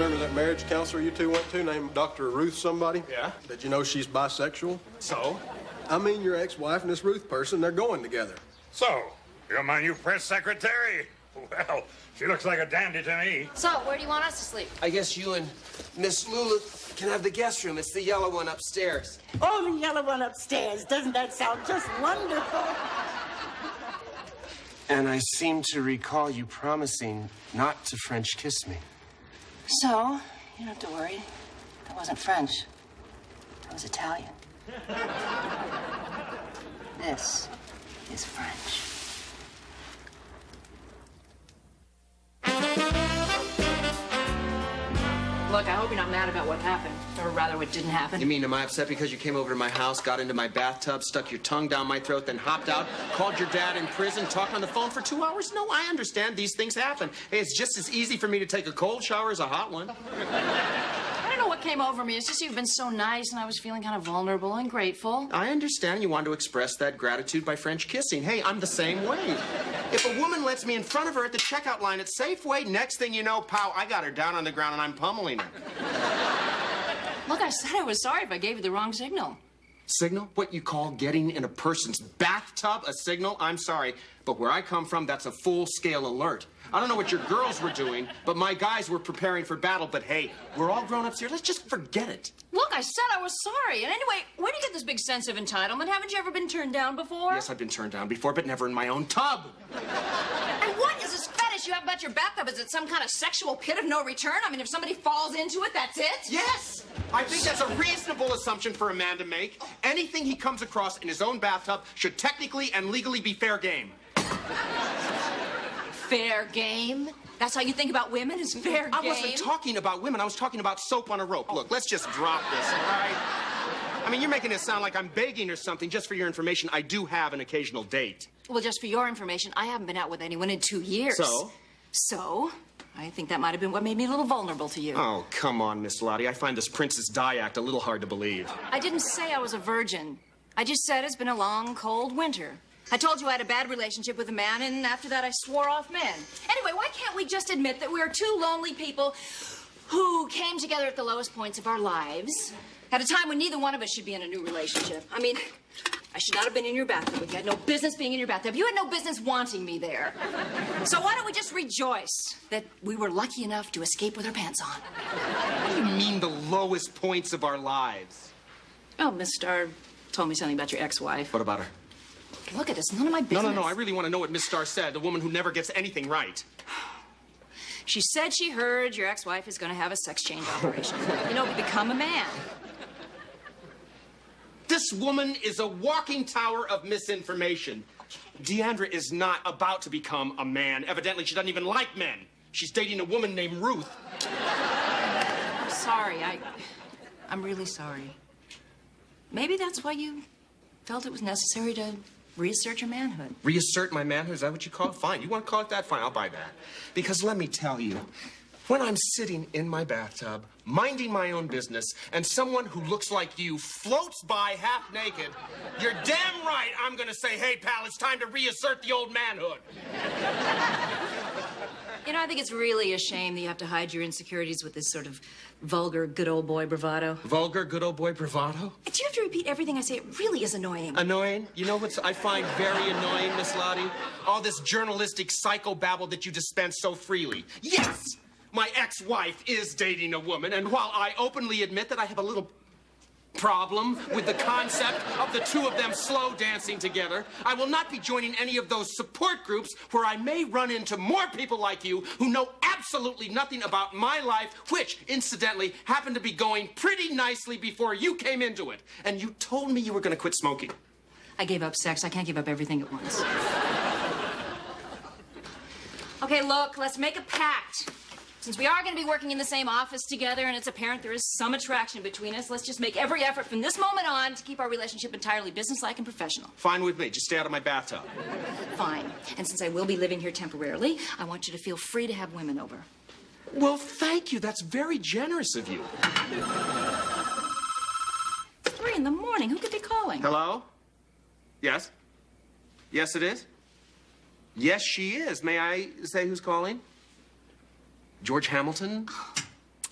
remember that marriage counselor you two went to named Dr. Ruth somebody? Yeah. Did you know she's bisexual? So? I mean, your ex-wife and this Ruth person, they're going together. So, you're my new press secretary? Well, she looks like a dandy to me. So, where do you want us to sleep? I guess you and Miss Lula can have the guest room. It's the yellow one upstairs. Oh, the yellow one upstairs. Doesn't that sound just wonderful? And I seem to recall you promising not to French kiss me. So, you don't have to worry. That wasn't French. That was Italian. This is French. Look, I hope you're not mad about what happened, or rather what didn't happen. You mean, am I upset because you came over to my house, got into my bathtub, stuck your tongue down my throat, then hopped out, called your dad in prison, talked on the phone for 2 hours? No, I understand. These things happen. Hey, it's just as easy for me to take a cold shower as a hot one. I don't know what came over me. It's just you've been so nice, and I was feeling kind of vulnerable and grateful. I understand you want to express that gratitude by French kissing. Hey, I'm the same way. If a woman lets me in front of her at the checkout line at Safeway, next thing you know, pow, I got her down on the ground and I'm pummeling her. Look, I said I was sorry if I gave you the wrong signal. Signal? What you call getting in a person's bathtub a signal? I'm sorry, but where I come from, that's a full-scale alert. I don't know what your girls were doing, but my guys were preparing for battle. But hey, we're all grown-ups here. Let's just forget it. Look, I said I was sorry. And anyway, where do you get this big sense of entitlement? Haven't you ever been turned down before? Yes, I've been turned down before, but never in my own tub. And what is this fetish you have about your bathtub? Is it some kind of sexual pit of no return? I mean, if somebody falls into it, that's it? Yes! I think that's a reasonable assumption for a man to make. Anything he comes across in his own bathtub should technically and legally be fair game. Fair game? That's how you think about women, is fair game? I wasn't talking about women. I was talking about soap on a rope. Look, let's just drop this, all right? I mean, you're making it sound like I'm begging or something. Just for your information, I do have an occasional date. Well, just for your information, I haven't been out with anyone in 2 years. So? So? I think that might have been what made me a little vulnerable to you. Oh, come on, Miss Lottie. I find this Princess Di act a little hard to believe. I didn't say I was a virgin. I just said it's been a long, cold winter. I told you I had a bad relationship with a man, and after that I swore off men. Anyway, why can't we just admit that we're two lonely people who came together at the lowest points of our lives at a time when neither one of us should be in a new relationship? I mean, I should not have been in your bathtub. You had no business being in your bathtub. You had no business wanting me there. So why don't we just rejoice that we were lucky enough to escape with our pants on? What do you mean the lowest points of our lives? Oh, Miss Starr told me something about your ex-wife. What about her? Look at this, none of my business. No, I really want to know what Miss Starr said, the woman who never gets anything right. She said she heard your ex-wife is going to have a sex change operation. You know, become a man. This woman is a walking tower of misinformation. Deandra is not about to become a man. Evidently, she doesn't even like men. She's dating a woman named Ruth. I'm sorry. I'm really sorry. Maybe that's why you felt it was necessary to reassert your manhood. Reassert my manhood? Is that what you call it? Fine. You want to call it that? Fine, I'll buy that. Because let me tell you, when I'm sitting in my bathtub, minding my own business, and someone who looks like you floats by half naked, you're damn right I'm gonna say, hey, pal, it's time to reassert the old manhood. You know, I think it's really a shame that you have to hide your insecurities with this sort of vulgar, good old boy bravado. Vulgar, good old boy bravado? Do you have to repeat everything I say? It really is annoying. Annoying? You know what I find very annoying, Miss Lottie? All this journalistic psychobabble that you dispense so freely. Yes! My ex-wife is dating a woman, and while I openly admit that I have a little problem with the concept of the two of them slow dancing together, I will not be joining any of those support groups where I may run into more people like you who know absolutely nothing about my life, which, incidentally, happened to be going pretty nicely before you came into it. And you told me you were going to quit smoking. I gave up sex. I can't give up everything at once. Okay, look, let's make a pact. Since we are going to be working in the same office together and it's apparent there is some attraction between us, let's just make every effort from this moment on to keep our relationship entirely businesslike and professional. Fine with me. Just stay out of my bathtub. Fine. And since I will be living here temporarily, I want you to feel free to have women over. Well, thank you. That's very generous of you. 3 in the morning. Who could be calling? Hello? Yes? Yes, it is? Yes, she is. May I say who's calling? George Hamilton?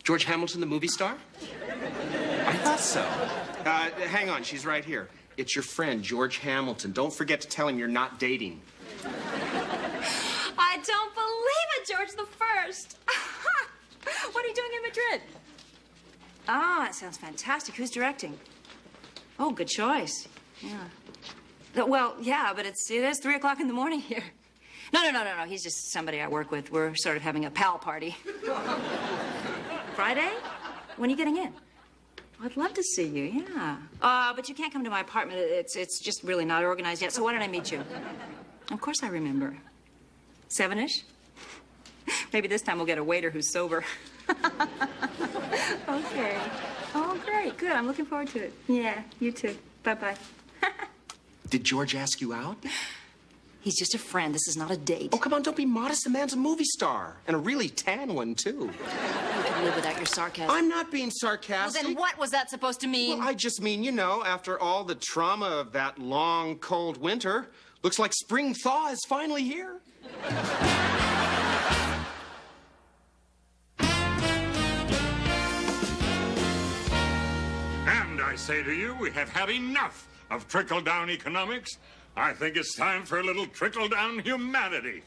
George Hamilton, the movie star? I thought so. Hang on, she's right here. It's your friend, George Hamilton. Don't forget to tell him you're not dating. I don't believe it, George the First. What are you doing in Madrid? Ah, that sounds fantastic. Who's directing? Oh, good choice. Yeah. Well, yeah, but it is 3 o'clock in the morning here. No. He's just somebody I work with. We're sort of having a pal party. Friday? When are you getting in? I'd love to see you, yeah. But you can't come to my apartment. It's just really not organized yet. So why don't I meet you? Of course I remember. 7-ish? Maybe this time we'll get a waiter who's sober. Okay. Oh, great. Good. I'm looking forward to it. Yeah, you too. Bye-bye. Did George ask you out? He's just a friend. This is not a date. Oh, come on, don't be modest. The man's a movie star. And a really tan one, too. You can live without your sarcasm. I'm not being sarcastic. Well, then what was that supposed to mean? Well, I just mean, you know, after all the trauma of that long, cold winter, looks like spring thaw is finally here. And I say to you, we have had enough of trickle-down economics. I think it's time for a little trickle-down humanity.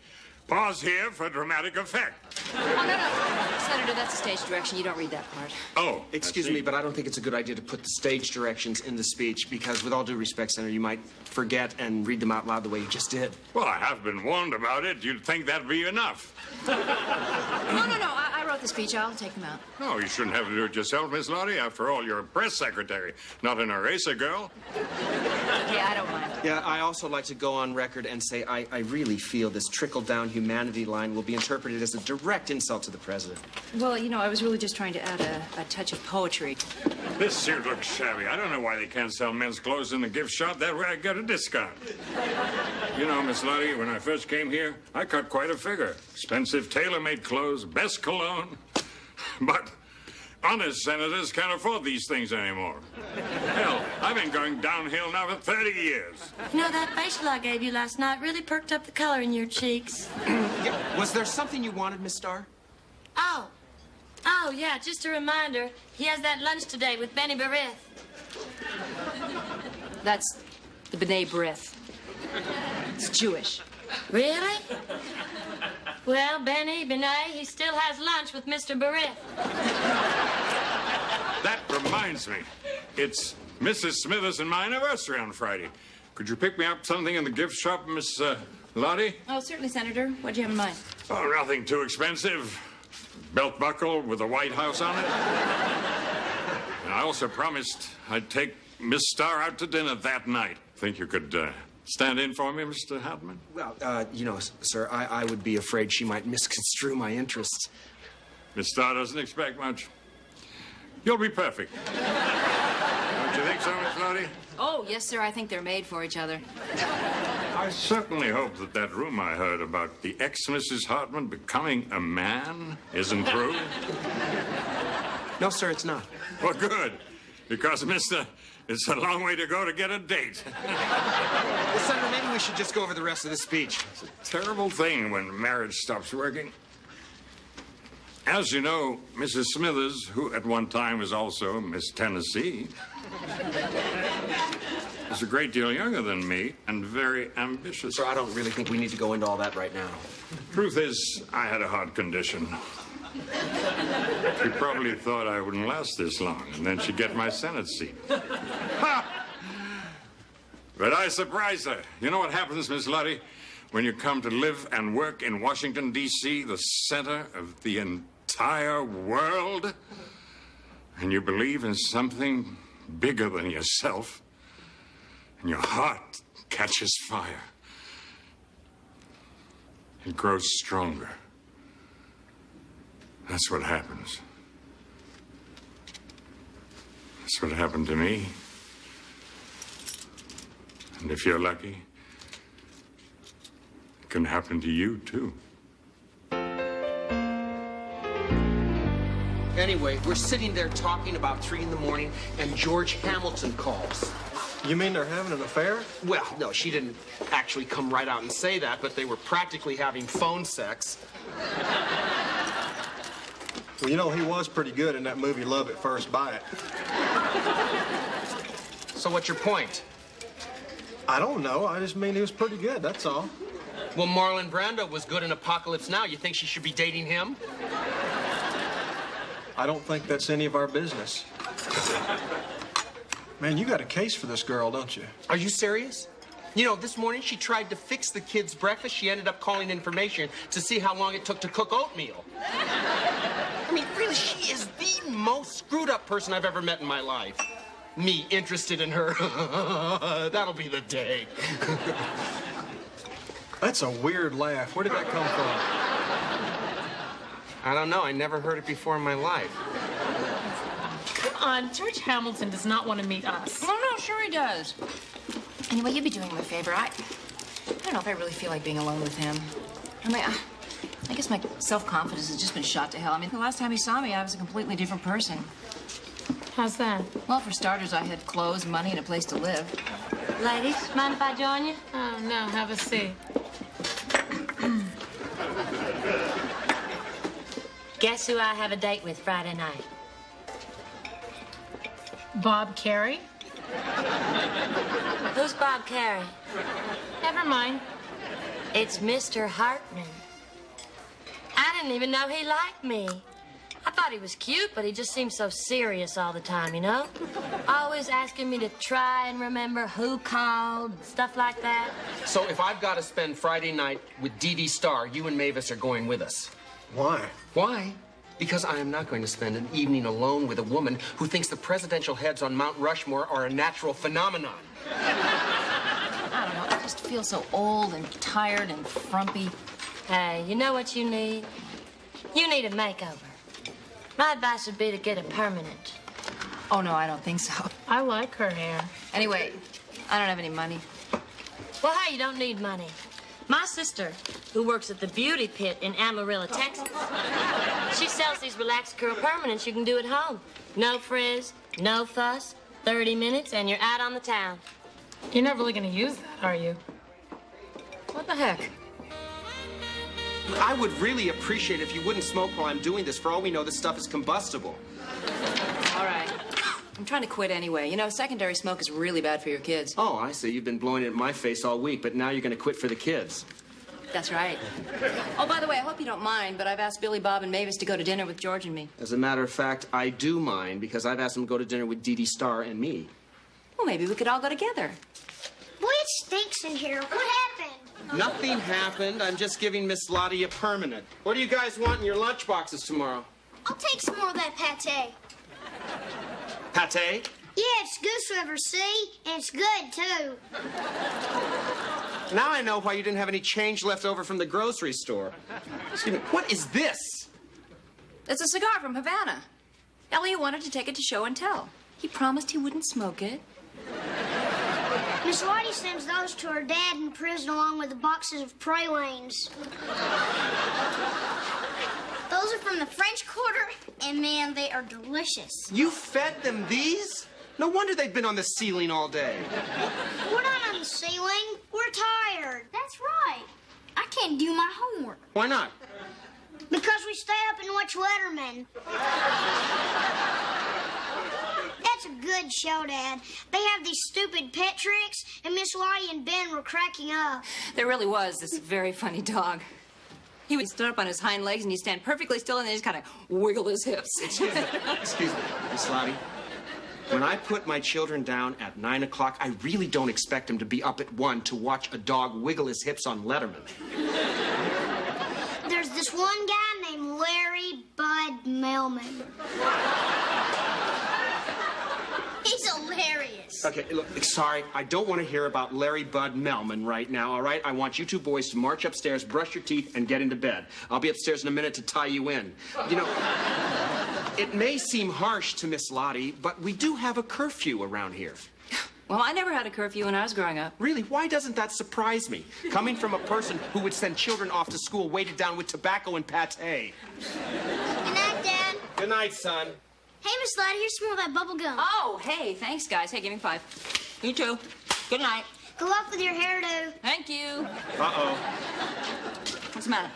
Pause here for dramatic effect. Oh, no. Senator, that's a stage direction. You don't read that part. Oh, Excuse me, but I don't think it's a good idea to put the stage directions in the speech because, with all due respect, Senator, you might forget and read them out loud the way you just did. Well, I have been warned about it. You'd think that'd be enough. No. I wrote the speech. I'll take them out. No, you shouldn't have to do it yourself, Miss Lottie. After all, you're a press secretary, not an eraser girl. Yeah, I don't mind. Yeah, I also like to go on record and say I really feel this trickle-down humanity line will be interpreted as a direct insult to the president. Well, you know, I was really just trying to add a touch of poetry. This suit looks shabby. I don't know why they can't sell men's clothes in the gift shop. That way I get a discount. You know, Miss Lottie, when I first came here, I cut quite a figure. Expensive tailor-made clothes, best cologne. But honest senators can't afford these things anymore. Hell, I've been going downhill now for 30 years. You know, that facial I gave you last night really perked up the color in your cheeks. Was there something you wanted, Miss Starr? Oh, yeah, just a reminder. He has that lunch today with Benny Barith. That's the B'nai B'rith. It's Jewish. Really? Well, Benny, he still has lunch with Mr. Barith. That reminds me. It's Mrs. Smithers and my anniversary on Friday. Could you pick me up something in the gift shop, Miss Lottie? Oh, certainly, Senator. What do you have in mind? Oh, nothing too expensive. Belt buckle with a White House on it. And I also promised I'd take Miss Starr out to dinner that night. Think you could stand in for me, Mr. Hartman? Well, you know, sir, I would be afraid she might misconstrue my interests. Miss Starr doesn't expect much. You'll be perfect. Don't you think so, Miss Lottie? Oh, yes, sir. I think they're made for each other. I certainly hope that rumor I heard about the ex-Mrs. Hartman becoming a man isn't true. No, sir, it's not. Well, good. Because, mister, it's a long way to go to get a date. Well, Senator, maybe we should just go over the rest of the speech. It's a terrible thing when marriage stops working. As you know, Mrs. Smithers, who at one time was also Miss Tennessee, is a great deal younger than me and very ambitious. Sir, I don't really think we need to go into all that right now. Truth is, I had a heart condition. She probably thought I wouldn't last this long, and then she'd get my Senate seat. Ha! But I surprised her. You know what happens, Miss Lottie? When you come to live and work in Washington, D.C., the center of the entire world, and you believe in something bigger than yourself, and your heart catches fire. It grows stronger. That's what happens. That's what happened to me. And if you're lucky, it can happen to you, too. Anyway, we're sitting there talking about 3 in the morning, and George Hamilton calls. You mean they're having an affair? Well, no, she didn't actually come right out and say that, but they were practically having phone sex. Well, you know, he was pretty good in that movie Love at First Bite. So what's your point? I don't know. I just mean he was pretty good, that's all. Well, Marlon Brando was good in Apocalypse Now. You think she should be dating him? I don't think that's any of our business. Man, you got a case for this girl, don't you? Are you serious? You know, this morning she tried to fix the kids' breakfast. She ended up calling information to see how long it took to cook oatmeal. I mean, really, she is the most screwed up person I've ever met in my life. Me interested in her. That'll be the day. That's a weird laugh. Where did that come from? I don't know. I never heard it before in my life. Come on, George Hamilton does not want to meet us. Oh, no, sure he does. Anyway, you'd be doing me a favor. I don't know if I really feel like being alone with him. I mean, I guess my self-confidence has just been shot to hell. I mean, the last time he saw me, I was a completely different person. How's that? Well, for starters, I had clothes, money, and a place to live. Ladies, mind if I join you? Oh, no, have a seat. Guess who I have a date with Friday night? Bob Carey? Who's Bob Carey? Never mind. It's Mr. Hartman. I didn't even know he liked me. I thought he was cute, but he just seemed so serious all the time, you know? Always asking me to try and remember who called, stuff like that. So if I've got to spend Friday night with Dee Dee Starr, you and Mavis are going with us. Why? Why? Because I am not going to spend an evening alone with a woman who thinks the presidential heads on Mount Rushmore are a natural phenomenon. I don't know. I just feel so old and tired and frumpy. Hey, you know what you need? You need a makeover. My advice would be to get a permanent. Oh, no, I don't think so. I like her hair. Anyway, I don't have any money. Well, hey, you don't need money. My sister, who works at the Beauty Pit in Amarillo, Texas, she sells these relaxed curl permanents you can do at home. No frizz, no fuss, 30 minutes, and you're out on the town. You're not really going to use that, are you? What the heck? I would really appreciate if you wouldn't smoke while I'm doing this. For all we know, this stuff is combustible. All right. I'm trying to quit anyway. You know, secondary smoke is really bad for your kids. Oh, I see. You've been blowing it in my face all week, but now you're going to quit for the kids. That's right. Oh, by the way, I hope you don't mind, but I've asked Billy, Bob, and Mavis to go to dinner with George and me. As a matter of fact, I do mind, because I've asked them to go to dinner with Dee Dee Starr and me. Well, maybe we could all go together. Boy, it stinks in here. What happened? Nothing happened. I'm just giving Miss Lottie a permanent. What do you guys want in your lunch boxes tomorrow? I'll take some more of that pate. Pate? Yeah, it's goose liver, see? And it's good, too. Now I know why you didn't have any change left over from the grocery store. Excuse me, what is this? It's a cigar from Havana. Elliot wanted to take it to show and tell. He promised he wouldn't smoke it. Miss Lottie sends those to her dad in prison along with the boxes of pralines. Those are from the French Quarter, and man, they are delicious. You fed them these? No wonder they've been on the ceiling all day. We're not on the ceiling. We're tired. That's right. I can't do my homework. Why not? Because we stay up and watch Letterman. That's a good show, Dad. They have these stupid pet tricks, and Miss Lottie and Ben were cracking up. There really was this very funny dog. He would stand up on his hind legs, and he'd stand perfectly still, and then just kind of wiggle his hips. Excuse me, Miss Lottie. When I put my children down at 9 o'clock, I really don't expect them to be up at 1 to watch a dog wiggle his hips on Letterman. There's this one guy named Larry Bud Melman. He's hilarious. Okay, look, sorry, I don't want to hear about Larry Bud Melman right now, all right? I want you two boys to march upstairs, brush your teeth, and get into bed. I'll be upstairs in a minute to tie you in. You know, it may seem harsh to Miss Lottie, but we do have a curfew around here. Well, I never had a curfew when I was growing up. Really, why doesn't that surprise me? Coming from a person who would send children off to school weighted down with tobacco and pate. Good night, Dad. Good night, son. Hey, Miss Lottie, here's some more of that bubble gum. Oh, hey, thanks, guys. Hey, give me 5. You too. Good night. Good luck with your hairdo. Thank you. Uh-oh. What's the matter?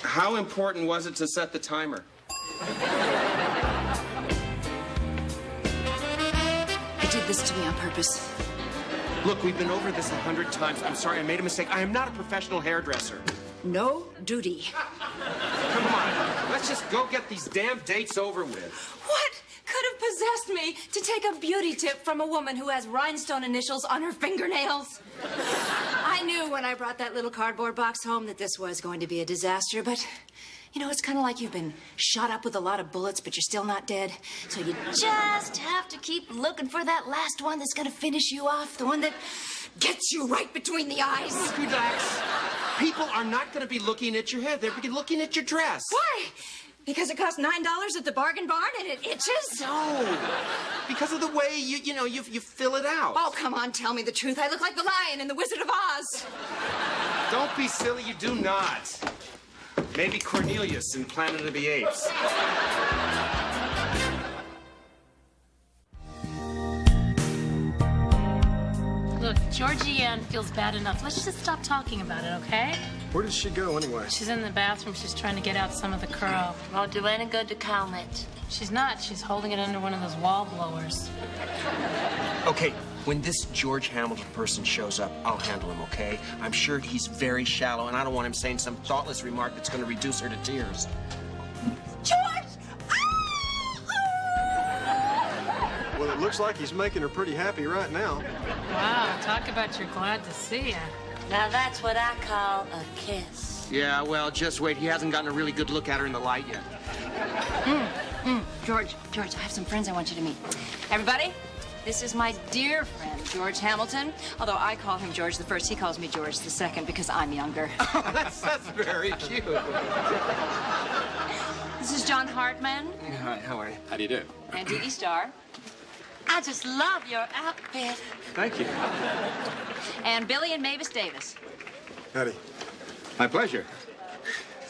How important was it to set the timer? You did this to me on purpose. Look, we've been over this 100 times. I'm sorry, I made a mistake. I am not a professional hairdresser. No duty. Come on, let's just go get these damn dates over with. What could have possessed me to take a beauty tip from a woman who has rhinestone initials on her fingernails? I knew when I brought that little cardboard box home that this was going to be a disaster, but you know, it's kind of like you've been shot up with a lot of bullets, but you're still not dead. So you just have to keep looking for that last one that's going to finish you off, the one that gets you right between the eyes. Relax. People are not going to be looking at your hair. They're looking at your dress. Why? Because it costs $9 at the bargain barn and it itches? No. Because of the way you fill it out. Oh, come on, tell me the truth. I look like the lion in The Wizard of Oz. Don't be silly, you do not. Maybe Cornelius in Planet of the Apes. Look, Georgie Ann feels bad enough. Let's just stop talking about it, okay? Where does she go anyway? She's in the bathroom. She's trying to get out some of the curl. Won't do any good to comment. She's not. She's holding it under one of those wall blowers. Okay, when this George Hamilton person shows up, I'll handle him, okay? I'm sure he's very shallow, and I don't want him saying some thoughtless remark that's going to reduce her to tears. George! Well, it looks like he's making her pretty happy right now. Wow, talk about you're glad to see ya. Now that's what I call a kiss. Yeah, well, just wait. He hasn't gotten a really good look at her in the light yet. George, I have some friends I want you to meet. Everybody, this is my dear friend, George Hamilton. Although I call him George the First, he calls me George the Second because I'm younger. Oh, that's very cute. This is John Hartman. Hi, how are you? How do you do? And Dee Dee Starr. I just love your outfit. Thank you. And Billy and Mavis Davis. Howdy. My pleasure.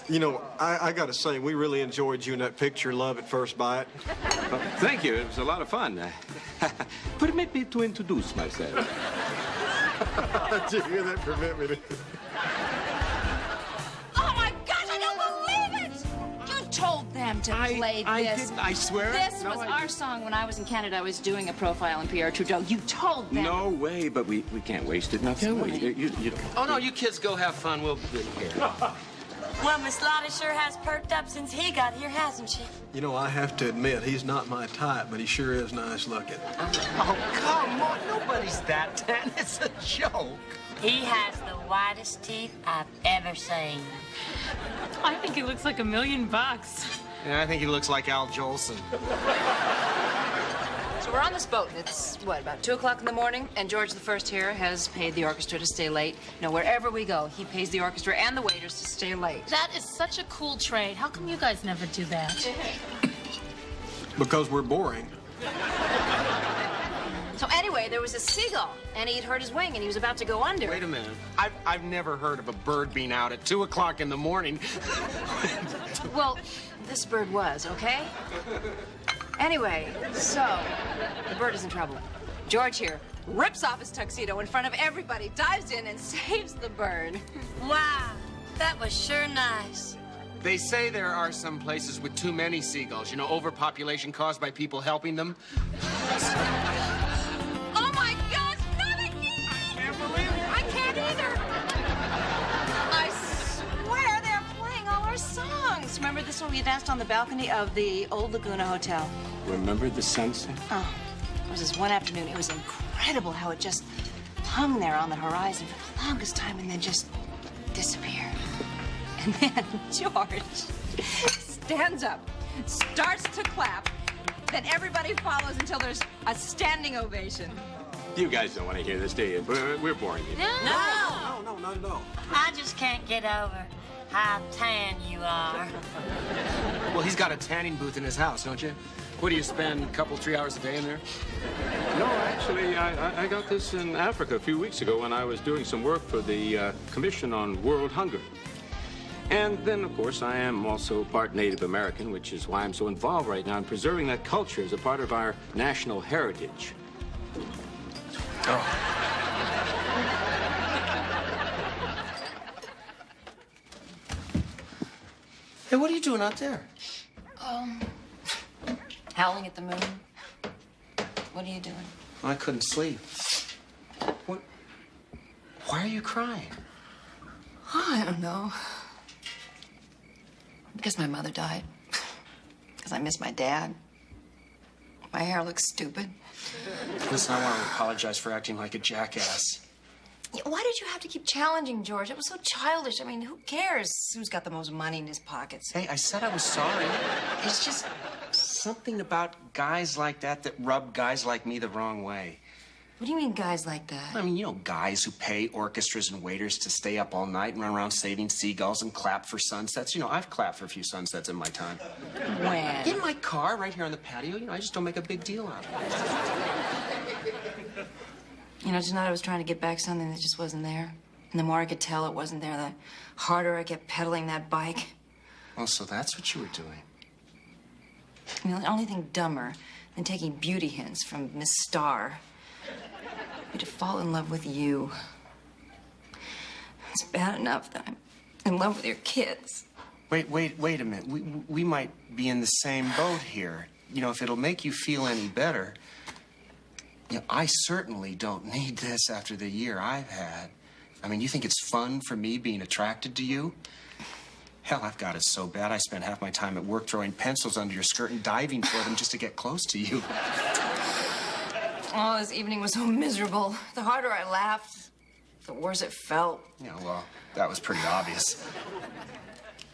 You know, I gotta say, we really enjoyed you in that picture, Love at First Bite. Well, thank you. It was a lot of fun. Permit me to introduce myself. Did you hear that? Permit me to... Oh, my gosh, I don't believe it! You told them to play this. I swear. This No, was I our didn't. song when I was in Canada. I was doing a profile on Pierre Trudeau. You told them. No way, but we can't waste it now, can we? You Oh, no, you kids go have fun. We'll be here. Well, Miss Lottie sure has perked up since he got here, hasn't she? You know, I have to admit, he's not my type, but he sure is nice looking. Oh, come on. Nobody's that tan. It's a joke. He has the whitest teeth I've ever seen. I think he looks like $1 million. Yeah, I think he looks like Al Jolson. So we're on this boat, and it's, what, about 2 o'clock in the morning? And George the First here has paid the orchestra to stay late. You know, wherever we go, he pays the orchestra and the waiters to stay late. That is such a cool trade. How come you guys never do that? Because we're boring. So anyway, there was a seagull, and he'd hurt his wing, and he was about to go under. Wait a minute. I've never heard of a bird being out at 2 o'clock in the morning. Well, this bird was, okay? Anyway, so the bird is in trouble. George here rips off his tuxedo in front of everybody, dives in, and saves the bird. Wow, that was sure nice. They say there are some places with too many seagulls. You know, overpopulation caused by people helping them. Oh my gosh, not again! I can't believe it. I can't either. I swear they're playing all our songs. Remember this one we danced on the balcony of the old Laguna Hotel? remember the sunset? Oh, it was this one afternoon. It was incredible how it just hung there on the horizon for the longest time and then just disappeared. And then George stands up, starts to clap, then everybody follows until there's a standing ovation. You guys don't want to hear this, do you? We're boring you. No, No, not at all. I just can't get over how tan you are. Well, he's got a tanning booth in his house, don't you? What do you spend a couple, 3 hours a day in there? No, actually, I got this in Africa a few weeks ago when I was doing some work for the Commission on World Hunger. And then, of course, I am also part Native American, which is why I'm so involved right now in preserving that culture as a part of our national heritage. Oh. Hey, what are you doing out there? Well, howling at the moon. What are you doing? I couldn't sleep. What? Why are you crying? Oh, I don't know. Because my mother died. Because I miss my dad. My hair looks stupid. Listen, I want to apologize for acting like a jackass. Yeah, why did you have to keep challenging George? It was so childish. I mean, who cares who's got the most money in his pockets? Hey, I said I was sorry. It's just something about guys like that that rub guys like me the wrong way. What do you mean, guys like that? I mean, you know, guys who pay orchestras and waiters to stay up all night and run around saving seagulls and clap for sunsets. You know, I've clapped for a few sunsets in my time. When? In my car, right here on the patio. You know, I just don't make a big deal out of it. You know, tonight I was trying to get back something that just wasn't there. And the more I could tell it wasn't there, the harder I kept pedaling that bike. Oh, so that's what you were doing. I mean, the only thing dumber than taking beauty hints from Miss Starr would be to fall in love with you. It's bad enough that I'm in love with your kids. Wait a minute. We might be in the same boat here. You know, if it'll make you feel any better, you know, I certainly don't need this after the year I've had. I mean, you think it's fun for me being attracted to you? Hell, I've got it so bad I spend half my time at work throwing pencils under your skirt and diving for them just to get close to you. Oh, this evening was so miserable. The harder I laughed, the worse it felt. Yeah, well, that was pretty obvious.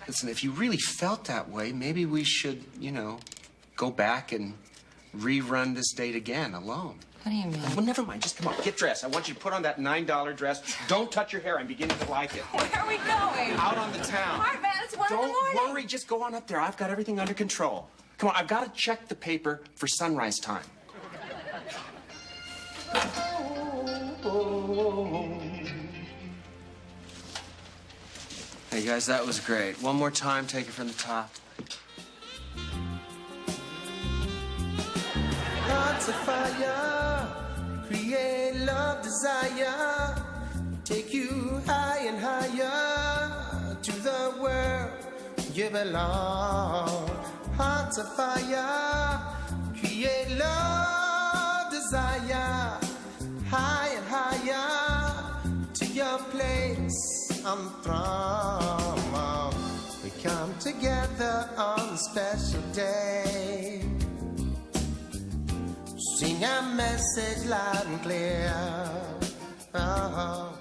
Listen, if you really felt that way, maybe we should, you know, go back and rerun this date again alone. What do you mean? Well, never mind. Just come on. Get dressed. I want you to put on that $9 dress. Don't touch your hair. I'm beginning to like it. Where are we going? Out on the town. Hard, man. It's 1 in the morning. Don't worry. Just go on up there. I've got everything under control. Come on. I've got to check the paper for sunrise time. Hey, guys, that was great. One more time. Take it from the top. Hearts of fire, create love, desire, take you high and higher to the world you belong. Hearts of fire, create love, desire, high and higher to your place on the throne. We come together on a special day, sing our message loud and clear. Oh.